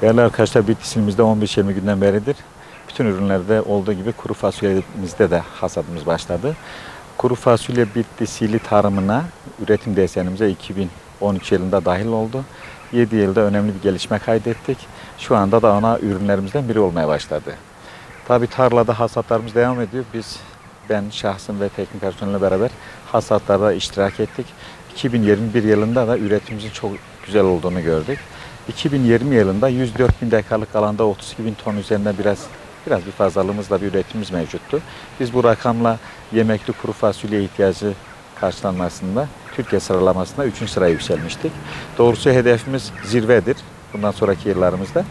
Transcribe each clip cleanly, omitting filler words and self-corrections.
Değerli arkadaşlar, Bitlis'imizde 15-20 günden beridir bütün ürünlerde olduğu gibi kuru fasulyemizde de hasadımız başladı. Kuru fasulye Bitlisili tarımına, üretim desenimize 2013 yılında dahil oldu. 7 yılda önemli bir gelişme kaydettik. Şu anda da ana ürünlerimizden biri olmaya başladı. Tabii tarlada hasatlarımız devam ediyor. Ben şahsım ve teknik personelle beraber hasatlarda iştirak ettik. 2021 yılında da üretimimizin çok güzel olduğunu gördük. 2020 yılında 104 bin dekarlık alanda 32 bin ton üzerinde biraz bir fazlalığımızla bir üretimimiz mevcuttu. Biz bu rakamla yemekli kuru fasulye ihtiyacı karşılanmasında Türkiye sıralamasında 3. sıraya yükselmiştik. Doğrusu hedefimiz zirvedir bundan sonraki yıllarımızda.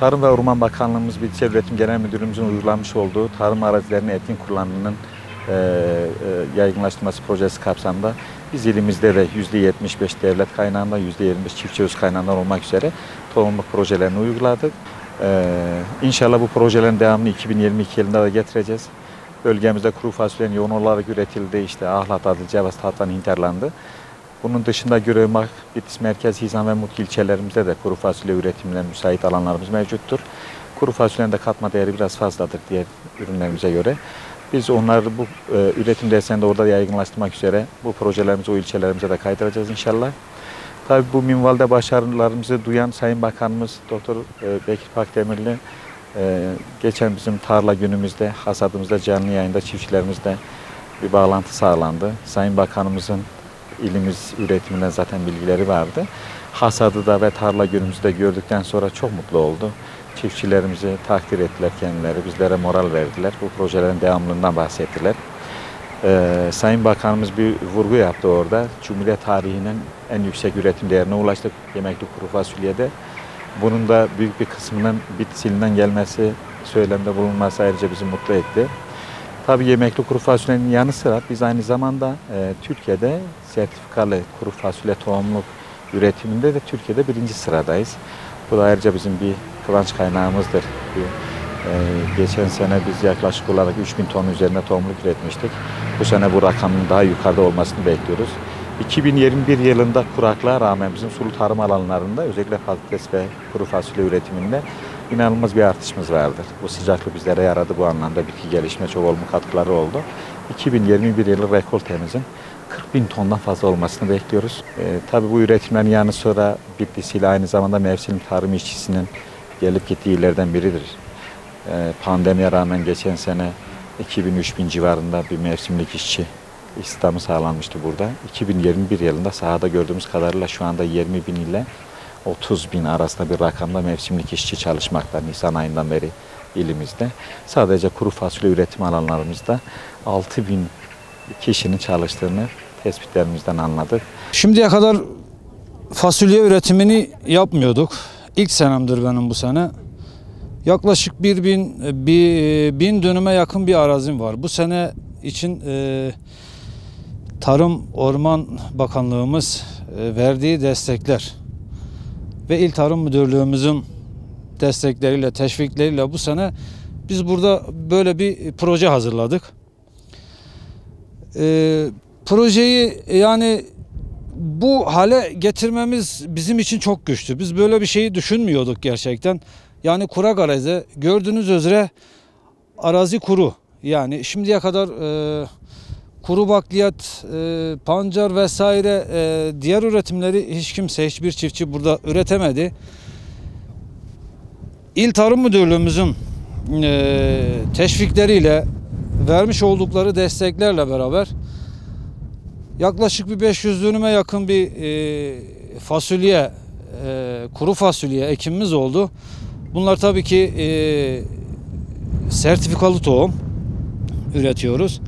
Tarım ve Orman Bakanlığımız Bitlis Üretim Genel Müdürlüğümüzün uygulamış olduğu tarım arazilerinin etkin kullanımının yaygınlaştırması projesi kapsamında biz ilimizde de %75 devlet kaynağından, %25 çiftçi öz kaynağından olmak üzere tohumluk projelerini uyguladık. İnşallah bu projelerin devamını 2022 yılında da getireceğiz. Bölgemizde kuru fasulyenin yoğun olarak üretildi. İşte Ahlat, Adılcavaz, Tatvan, Hinterlandı. Bunun dışında Göremak, Bitlis Merkez, Hizan ve Mutlu ilçelerimizde de kuru fasulye üretimine müsait alanlarımız mevcuttur. Kuru fasulyenin de katma değeri biraz fazladır diğer ürünlerimize göre. Biz onları bu üretim deseninde orada yaygınlaştırmak üzere bu projelerimizi o ilçelerimize de kaydıracağız inşallah. Tabii bu minvalde başarılarımızı duyan Sayın Bakanımız Doktor Bekir Pakdemirli geçen bizim tarla günümüzde, hasadımızda canlı yayında çiftçilerimizle bir bağlantı sağlandı. Sayın Bakanımızın ilimiz üretiminden zaten bilgileri vardı. Hasadı da ve tarla günümüzde gördükten sonra çok mutlu oldu. Çiftçilerimizi takdir ettiler kendileri, bizlere moral verdiler. Bu projelerin devamlılığından bahsettiler. Sayın Bakanımız bir vurgu yaptı orada. Cumhuriyet tarihinin en yüksek üretim değerine ulaştık yemekli kuru fasulyede. Bunun da büyük bir kısmının Bitlis ilinden gelmesi, söylemde bulunması ayrıca bizi mutlu etti. Tabii yemekli kuru fasulyenin yanı sıra biz aynı zamanda Türkiye'de sertifikalı kuru fasulye tohumluk üretiminde de Türkiye'de 1. sıradayız. Bu da ayrıca bizim bir kıvanç kaynağımızdır. Geçen sene biz yaklaşık olarak 3000 ton üzerinde tohumluk üretmiştik. Bu sene bu rakamın daha yukarıda olmasını bekliyoruz. 2021 yılında kuraklığa rağmen bizim sulu tarım alanlarında özellikle patates ve kuru fasulye üretiminde inanılmaz bir artışımız vardır. Bu sıcaklık bizlere yaradı, bu anlamda bitki gelişme çok olumlu katkıları oldu. 2021 yılı rekoltemizin 40 bin tondan fazla olmasını bekliyoruz. Tabii bu üretimlerin yanı sıra Bitlis ile aynı zamanda mevsim tarım işçisinin gelip gittiği illerden biridir. Pandemiye rağmen geçen sene 2000-3000 civarında bir mevsimlik işçi istihdamı sağlanmıştı burada. 2021 yılında sahada gördüğümüz kadarıyla şu anda 20 bin ile 30 bin arasında bir rakamda mevsimlik işçi çalışmakta Nisan ayından beri ilimizde. Sadece kuru fasulye üretim alanlarımızda 6 bin kişinin çalıştığını tespitlerimizden anladık. Şimdiye kadar fasulye üretimini yapmıyorduk. İlk senemdir benim bu sene. Yaklaşık bin dönüme yakın bir arazim var. Bu sene için Tarım Orman Bakanlığımız verdiği destekler ve İl Tarım Müdürlüğümüzün destekleriyle, teşvikleriyle bu sene biz burada böyle bir proje hazırladık. Projeyi yani bu hale getirmemiz bizim için çok güçtü. Biz böyle bir şeyi düşünmüyorduk gerçekten. Yani kurak arazi, gördüğünüz üzere arazi kuru. Yani şimdiye kadar kuru bakliyat, pancar vesaire diğer üretimleri hiç kimse, hiçbir çiftçi burada üretemedi. İl Tarım Müdürlüğümüzün teşvikleriyle, vermiş oldukları desteklerle beraber yaklaşık bir 500 dönüme yakın bir fasulye, kuru fasulye ekimimiz oldu. Bunlar tabii ki sertifikalı tohum üretiyoruz.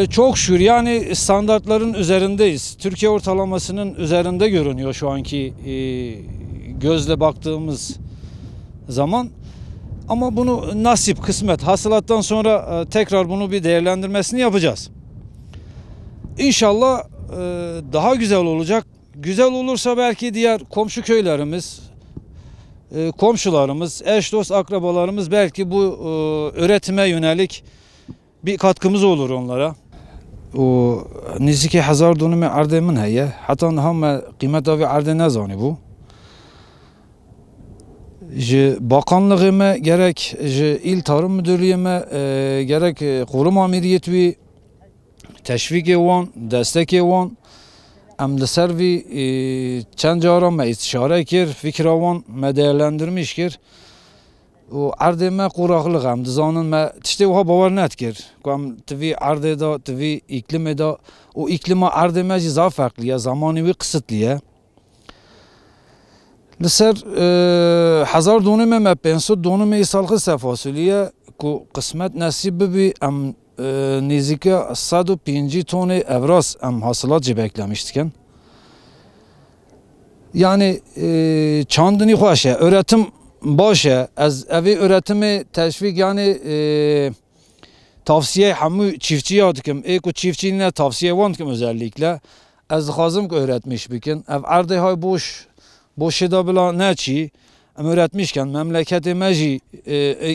Çok şükür yani standartların üzerindeyiz. Türkiye ortalamasının üzerinde görünüyor şu anki gözle baktığımız zaman. Ama bunu nasip, kısmet, hasılattan sonra tekrar bunu bir değerlendirmesini yapacağız. İnşallah daha güzel olacak. Güzel olursa belki diğer komşu köylerimiz, komşularımız, eş dost akrabalarımız belki bu üretime yönelik bir katkımız olur onlara. O niziki 1000 dönüm arde min heye. Hatta ham kıymet avi arde nezani bu. Ji bakanlığıma gerek ji il tarım müdürlüğüme gerek kurum amiriyet ve teşvik wan, destek wan em li ser vî çend cara me istişare kir, fikra wan me değerlendirmiş kir. û erdê me qureqlik em dizanin me tiştê wiha bawer nedkir ku em tivî erdê da tivî îklimê da û îklima erdê me jî za ferqlî ye, zamanê wî qisitli ye. Li ser hezar donê me 500 donê îsalxê sefasûlî ku qismet nesîb bibî em nêzîka 150 tonê evras em hasilat jî beklemişdikin. Yani çandinî xweş e, öğretim baş e. Ez evê öğretimê teşvik yani tavsiye hemû çiftçiya dikim. Ê ku çiftçî ne tavsiye wan dikim özellikle. Ez dixwazim ku öğretmiş bikin. Ev erdê hay boşê da bila neçî. Em öğretmişken memleketê me jî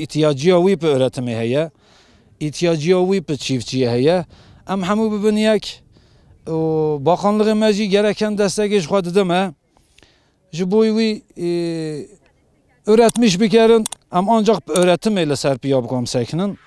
ihtiyaciya wî pi öğretimê heye. İhtiyaciya wî pi çiftçiyê heye. Em hemû bibin yek. Bakanlığê me jî gereken destekê ji xwe didime. Ji bo wî öğretmiş bikerin em ancak öğretimê li ser piya bikom sekinin.